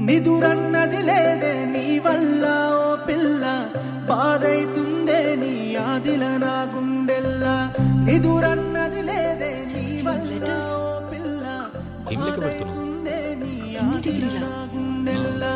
నిదురన్నది లేదే నీ వల్ల ఓ పిల్ల, బాధైతుందే నీ ఆదిల నా గుండెల్లా. నిదురన్నది లేదే నీ వల్ల ఓ పిల్ల, బాధైతుందే నీ ఆదిల నా గుండెల్లా.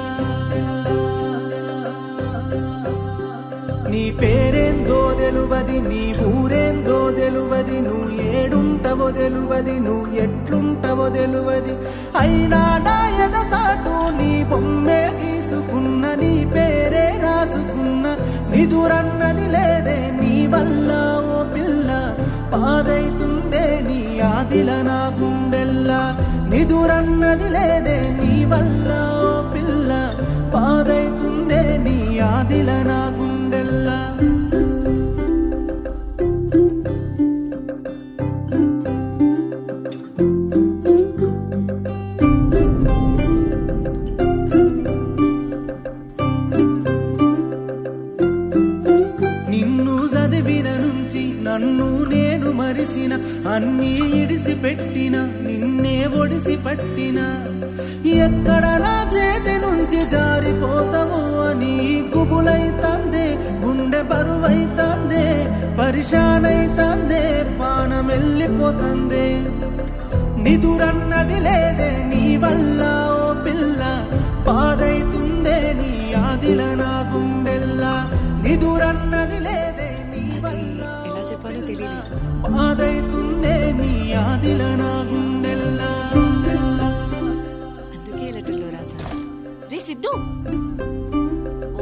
నీ పేరేందో తెలువది, నీ ఊరేందో తెలువది, నువ్వు ఏడుంటవో తెలువది, నువ్వు ఎట్లుంటవో తెలువది. అయినా నా ఎదసాటు నీ బొమ్మే గీసుకున్న, నీ పేరే రాసుకున్న. నిదురన్నది లేదే నీ వల్ల ఓ పిల్ల, బాధైతుందే నీ ఆదిల నా గుండెల్లా. నిదురన్నది లేదే నీ వల్ల ఓ పిల్ల, బాధైతుందే నీ ఆదిల నా గుండెల్లా. నిన్ను చదివిన నుంచి నన్ను నేను మరిసిన, అన్నీ ఇడిసి పెట్టిన, నిన్నే ఒడిసి పట్టిన. ఎక్కడ నా చేతి నుంచి జారిపోతావో అని గుబులైతాందే, గుండె బరువైతాందే, పరిశానైతాందే, పానం వెళ్ళిపోతాందే. నిదురన్నది లేదే నీ వల్ల ఓ పిల్ల, బాధైతుందే నీ ఆదిల నా గుండెల్లా. నిదురన్నది లేదే నీ వల్ల ఎలా చెప్పాలో తెలియలేదు. బాధైతుందే నీ ఆదిల నా గుండెల్లా. అందుకే లెటర్లో రాసా. రే సిద్ధు,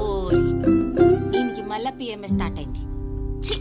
ఓరి ఈయనకి మళ్ళా పిఎంఎస్ స్టార్ట్ అయింది. ఛీ.